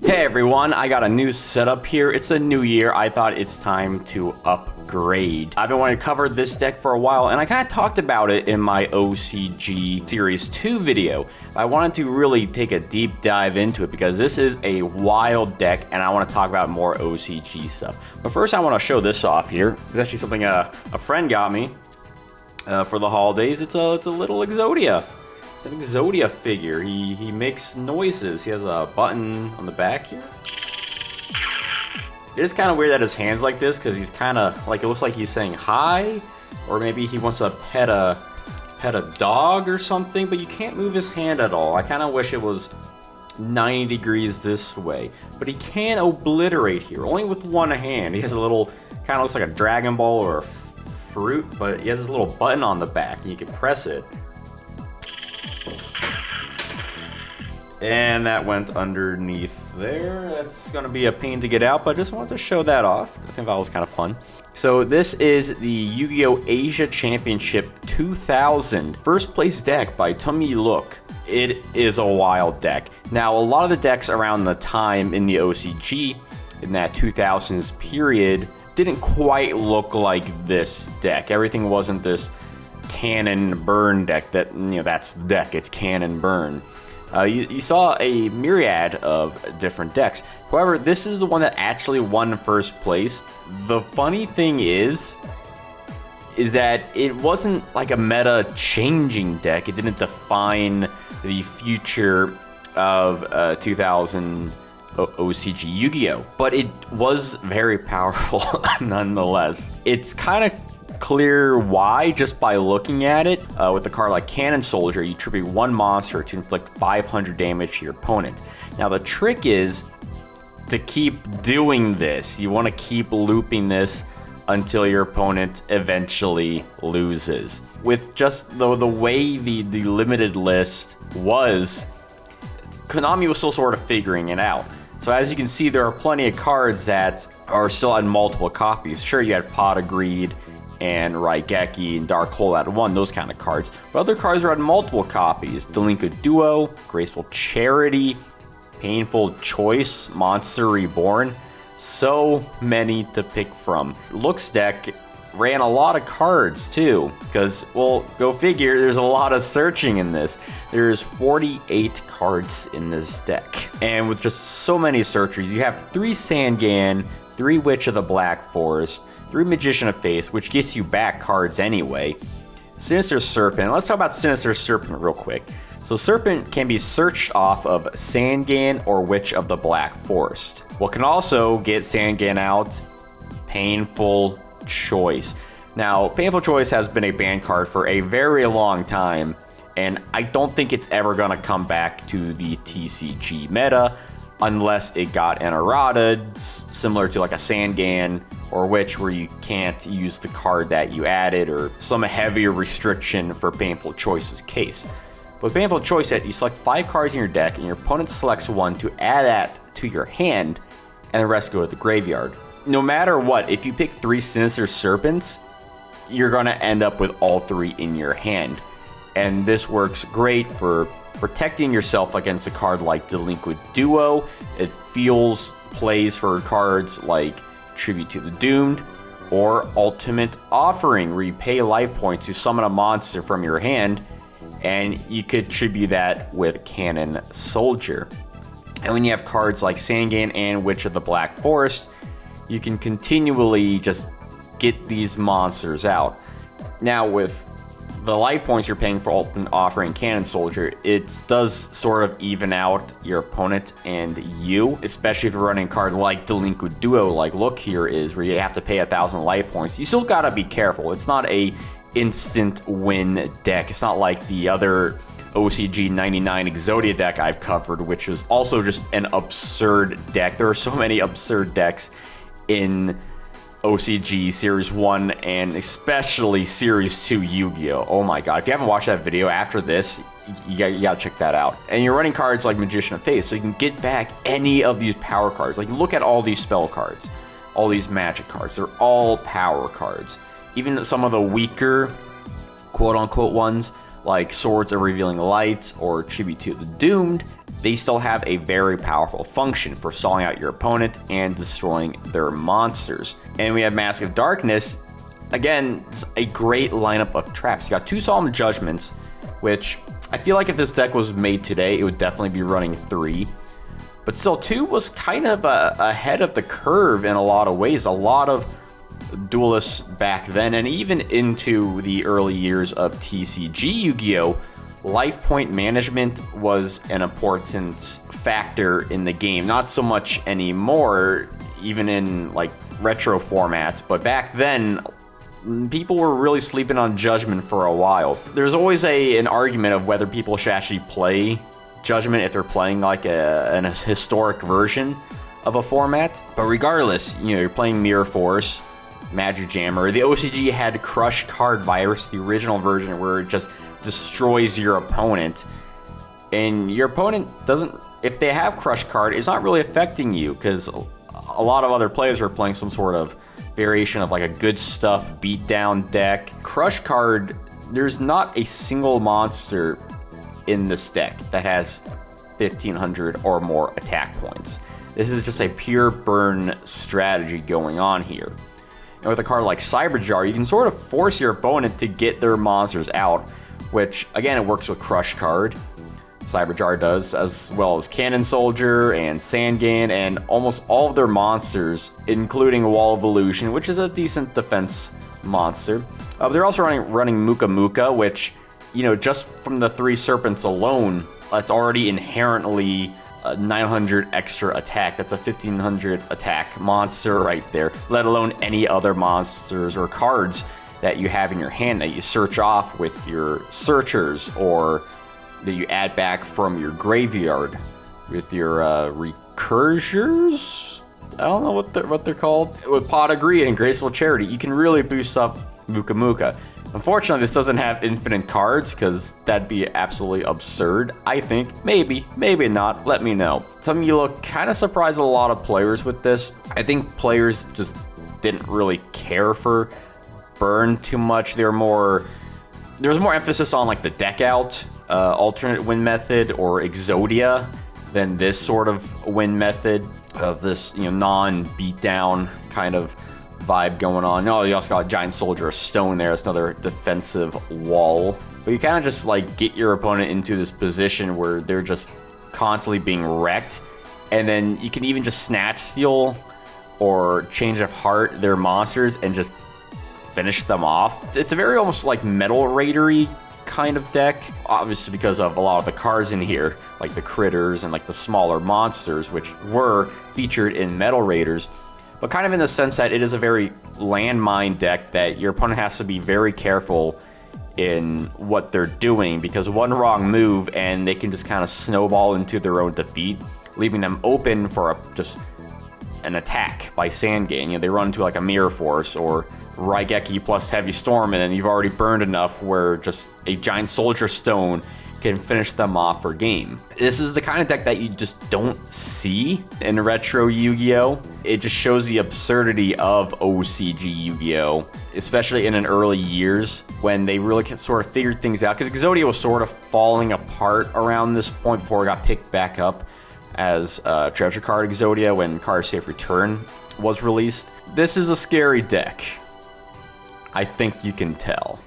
Hey everyone, I got a new setup here. It's a new year. I thought it's time to upgrade. I've been wanting to cover this deck for a while, and I kind of talked about it in my OCG Series 2 video. I wanted to really take a deep dive into it because this is a wild deck, and I want to talk about more OCG stuff. But first I want to show this off here. It's actually something a friend got me for the holidays. It's a little Yugioh. It's an Yugioh figure. He makes noises. He has a button on the back here. It is kind of weird that his hand's like this because he's kind of like, it looks like he's saying hi, or maybe he wants to pet a dog or something, but you can't move his hand at all. I kind of wish it was 90 degrees this way, but he can obliterate here only with one hand. He has a little, kind of looks like a Dragon Ball or a fruit, but he has this little button on the back and you can press it. And that went underneath there. That's gonna be a pain to get out, but I just wanted to show that off. I think that was kind of fun. So this is the Yu-Gi-Oh! Asia Championship 2000 first place deck by Tummy Look. It is a wild deck. Now, a lot of the decks around the time in the OCG, in that 2000s period, didn't quite look like this deck. Everything wasn't this cannon burn deck that, that's the deck, it's cannon burn. You saw a myriad of different decks. However, this is the one that actually won first place. The funny thing is that it wasn't like a meta-changing deck. It didn't define the future of 2000 OCG Yu-Gi-Oh! But it was very powerful nonetheless. It's kind of clear why just by looking at it. With a card like Cannon Soldier, you tribute one monster to inflict 500 damage to your opponent. Now the trick is to keep doing this. You want to keep looping this until your opponent eventually loses. With just the way the limited list was, Konami was still sort of figuring it out. So as you can see, there are plenty of cards that are still on multiple copies. Sure, you had Pot of Greed and Raigeki and Dark Hole at one, those kind of cards. But other cards are on multiple copies. Delinquent Duo, Graceful Charity, Painful Choice, Monster Reborn. So many to pick from. Looks deck ran a lot of cards too, because, well, go figure, there's a lot of searching in this. There's 48 cards in this deck. And with just so many searchers, you have 3 SANGAN, 3 Witch of the Black Forest, 3 Magician of Faith, which gets you back cards anyway. Sinister Serpent. Let's talk about Sinister Serpent real quick. So Serpent can be searched off of SANGAN or Witch of the Black Forest. What can also get SANGAN out? Painful Choice. Now, Painful Choice has been a banned card for a very long time, and I don't think it's ever going to come back to the TCG meta unless it got errataed, similar to like a SANGAN or Witch, where you can't use the card that you added, or some heavier restriction for Painful Choice's case. With Painful Choice, you select 5 cards in your deck, and your opponent selects one to add that to your hand, and the rest go to the graveyard. No matter what, if you pick 3 Sinister Serpents, you're going to end up with all 3 in your hand. And this works great for protecting yourself against a card like Delinquent Duo. It plays for cards like Tribute to the Doomed, or Ultimate Offering, where you pay life points to summon a monster from your hand, and you could tribute that with Cannon Soldier. And when you have cards like SANGAN and Witch of the Black Forest, you can continually just get these monsters out. Now with the life points you're paying for Ultimate Offering Cannon Soldier, it does sort of even out your opponent and you, especially if you're running a card like Delinquent Duo, like Look Here is, where you have to pay 1,000 life points. You still gotta be careful. It's not a instant win deck. It's not like the other OCG 99 Yugioh deck I've covered, which was also just an absurd deck. There are so many absurd decks in OCG Series 1 and especially Series 2 Yu-Gi-Oh! Oh my god, if you haven't watched that video after this, you gotta check that out. And you're running cards like Magician of Faith, so you can get back any of these power cards. Like, look at all these spell cards, all these magic cards. They're all power cards. Even some of the weaker, quote-unquote ones, like Swords of Revealing Light or Tribute to the Doomed, they still have a very powerful function for stalling out your opponent and destroying their monsters. And we have Mask of Darkness. Again, it's a great lineup of traps. You got 2 Solemn Judgments, which I feel like if this deck was made today, it would definitely be running 3. But still, 2 was kind of ahead of the curve in a lot of ways. A lot of duelists back then, and even into the early years of TCG Yu-Gi-Oh!, life point management was an important factor in the game. Not so much anymore, even in like retro formats, but back then, people were really sleeping on Judgment for a while. There's always an argument of whether people should actually play Judgment if they're playing like an historic version of a format. But regardless, you know, you're playing Mirror Force, Magic Jammer. The OCG had Crush Card Virus, the original version, where it just destroys your opponent. And your opponent doesn't, if they have Crush Card, it's not really affecting you, because a lot of other players are playing some sort of variation of like a good stuff beatdown deck. Crush Card, there's not a single monster in this deck that has 1500 or more attack points. This is just a pure burn strategy going on here. And with a card like Cyberjar, you can sort of force your opponent to get their monsters out, which again, it works with Crush Card. Cyberjar does, as well as Cannon Soldier and SANGAN and almost all of their monsters, including Wall of Illusion, which is a decent defense monster. They're also running Muka Muka, which, you know, just from the 3 Serpents alone, that's already inherently 900 extra attack. That's a 1500 attack monster right there, let alone any other monsters or cards that you have in your hand that you search off with your searchers, or that you add back from your graveyard with your recursors. I don't know what they're called. With Pot of Greed and Graceful Charity, you can really boost up Muka Muka. Unfortunately, this doesn't have infinite cards, because that'd be absolutely absurd, I think. Maybe not. Let me know. Some of you look kind of surprised a lot of players with this. I think players just didn't really care for burn too much. There was more emphasis on like the deck out, alternate win method, or Exodia, than this sort of win method of this, you know, non-beatdown kind of vibe going on. Oh, you also got Giant Soldier of Stone there. It's another defensive wall. But you kind of just like get your opponent into this position where they're just constantly being wrecked. And then you can even just Snatch Steal or Change of Heart their monsters and just finish them off. It's a very almost like Metal Raider-y kind of deck, obviously because of a lot of the cards in here, like the critters and like the smaller monsters, which were featured in Metal Raiders. But kind of in the sense that it is a very landmine deck that your opponent has to be very careful in what they're doing, because one wrong move and they can just kind of snowball into their own defeat, leaving them open for just an attack by SANGAN. You know, they run into like a Mirror Force or Raigeki plus Heavy Storm, and then you've already burned enough where just a Giant Soldier Stone can finish them off for game. This is the kind of deck that you just don't see in retro Yu-Gi-Oh! It just shows the absurdity of OCG Yu-Gi-Oh! Especially in an early years when they really sort of figured things out, because Exodia was sort of falling apart around this point before it got picked back up as Treasure Card Exodia when Card Safe Return was released. This is a scary deck. I think you can tell.